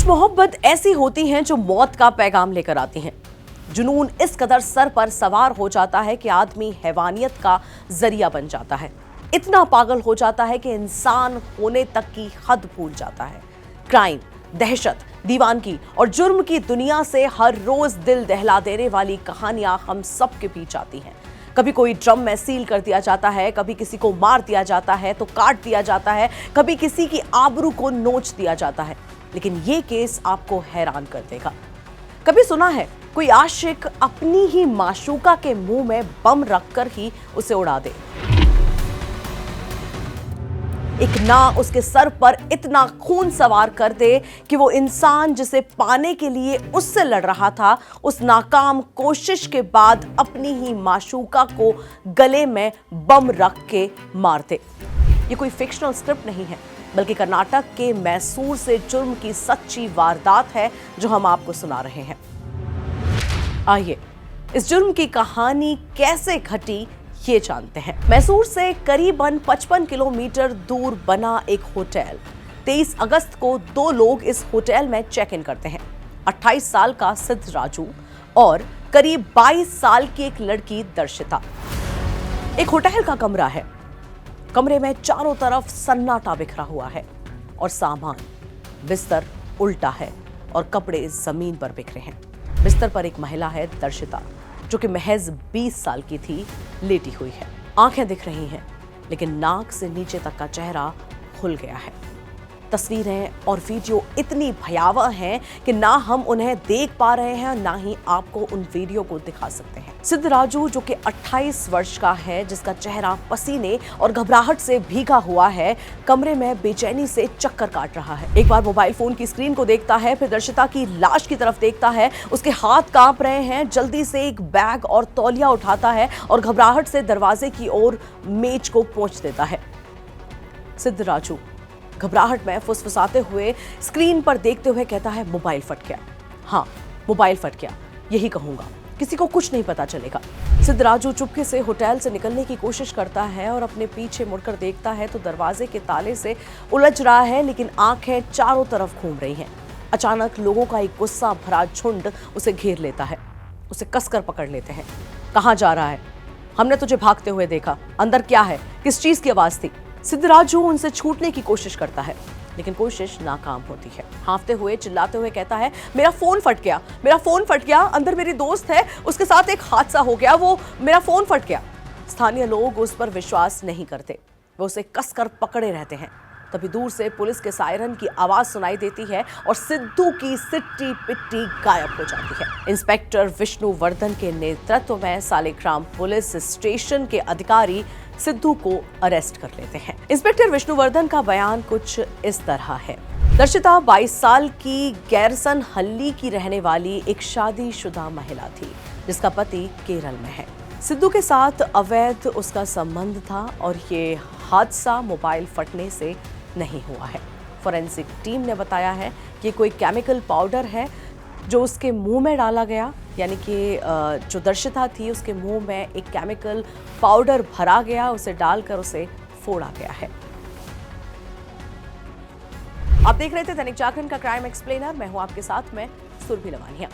मोहब्बत ऐसी होती हैं जो मौत का पैगाम लेकर आती हैं। जुनून इस कदर सर पर सवार हो जाता है कि आदमी हैवानियत का जरिया बन जाता है। इतना पागल हो जाता है कि इंसान होने तक की हद भूल जाता है। क्राइम, दहशत, दीवानगी और जुर्म की दुनिया से हर रोज दिल दहला देने वाली कहानियां हम सब के बीच आती हैं। कभी कोई ड्रम में सील कर दिया जाता है, कभी किसी को मार दिया जाता है तो काट दिया जाता है, कभी किसी की आबरू को नोच दिया जाता है। लेकिन ये केस आपको हैरान कर देगा। कभी सुना है कोई आशिक अपनी ही माशूका के मुंह में बम रखकर ही उसे उड़ा दे? एक ना उसके सर पर इतना खून सवार कर दे कि वो इंसान जिसे पाने के लिए उससे लड़ रहा था, उस नाकाम कोशिश के बाद अपनी ही माशूका को गले में बम रख के मार दे। ये कोई फिक्शनल स्क्रिप्ट नहीं है, बल्कि कर्नाटक के मैसूर से जुर्म की सच्ची वारदात है जो हम आपको सुना रहे हैं। आइए इस जुर्म की कहानी कैसे घटी ये जानते हैं। मैसूर से करीबन 55 किलोमीटर दूर बना एक होटल। 23 अगस्त को दो लोग इस होटल में चेक इन करते हैं। 28 साल का सिद्ध राजू और करीब 22 साल की एक लड़की दर्शिता। एक होटल का कमरा है। कमरे में चारों तरफ सन्नाटा बिखरा हुआ है और सामान, बिस्तर उल्टा है और कपड़े जमीन पर बिखरे हैं। बिस्तर पर एक महिला है, दर्शिता, जो कि महज 20 साल की थी, लेटी हुई है। आंखें दिख रही हैं, लेकिन नाक से नीचे तक का चेहरा खुल गया है। तस्वीरें और वीडियो इतनी भयावह हैं कि ना हम उन्हें देख पा रहे हैं, ना ही आपको उन वीडियो को दिखा सकते हैं। सिद्ध राजू, जो कि 28 वर्ष का है, जिसका चेहरा पसीने और घबराहट से भीगा हुआ है, कमरे में बेचैनी से चक्कर काट रहा है। एक बार मोबाइल फोन की स्क्रीन को देखता है, फिर दर्शिता की लाश की तरफ देखता है। उसके हाथ कांप रहे हैं। जल्दी से एक बैग और तौलिया उठाता है और घबराहट से दरवाजे की ओर मेज को पोंछ देता है। सिद्ध राजू घबराहट में फुसफुसाते हुए स्क्रीन पर देखते हुए कहता है, मोबाइल फट गया। हाँ, मोबाइल फट गया, यही कहूंगा, किसी को कुछ नहीं पता चलेगा। सिद्ध राजू चुपके से होटल से निकलने की कोशिश करता है और अपने पीछे मुड़कर देखता है तो दरवाजे के ताले से उलझ रहा है, लेकिन आंखें चारों तरफ घूम रही हैं। अचानक लोगों का एक गुस्सा भरा झुंड उसे घेर लेता है। उसे कसकर पकड़ लेते हैं। कहाँ जा रहा है? हमने तुझे भागते हुए देखा। अंदर क्या है? किस चीज की आवाज थी? सिद्ध राजू उनसे छूटने की कोशिश करता है, लेकिन कोशिश नाकाम होती है। हांफते हुए, चिल्लाते हुए कहता है, मेरा फोन फट गया, मेरा फोन फट गया, अंदर मेरी दोस्त है, उसके साथ एक हादसा हो गया, वो मेरा फोन फट गया। स्थानीय लोग उस पर विश्वास नहीं करते, वे उसे कसकर पकड़े रहते हैं। तभी दूर से पुलिस के सायरन की आवाज सुनाई देती है और सिद्धू की सिट्टी पिट्टी गायब हो जाती है। इंस्पेक्टर विष्णुवर्धन के नेतृत्व में सालिग्राम पुलिस स्टेशन के अधिकारी सिद्धू को अरेस्ट कर लेते हैं। इंस्पेक्टर विष्णुवर्धन का बयान कुछ इस तरह है। दर्शिता 22 साल की गैरसन हल्ली की रहने वाली एक शादीशुदा महिला थी, जिसका पति केरल में है। सिद्धू के साथ अवैध उसका संबंध था और ये हादसा मोबाइल फटने से नहीं हुआ है। फोरेंसिक टीम ने बताया है कि कोई केमिकल पाउडर है जो उसके मुंह में डाला गया, यानी कि जो दर्शिता थी उसके मुंह में एक केमिकल पाउडर भरा गया, उसे डालकर उसे फोड़ा गया है। आप देख रहे थे दैनिक जागरण का क्राइम एक्सप्लेनर। मैं हूं आपके साथ में सुरभि लवानिया।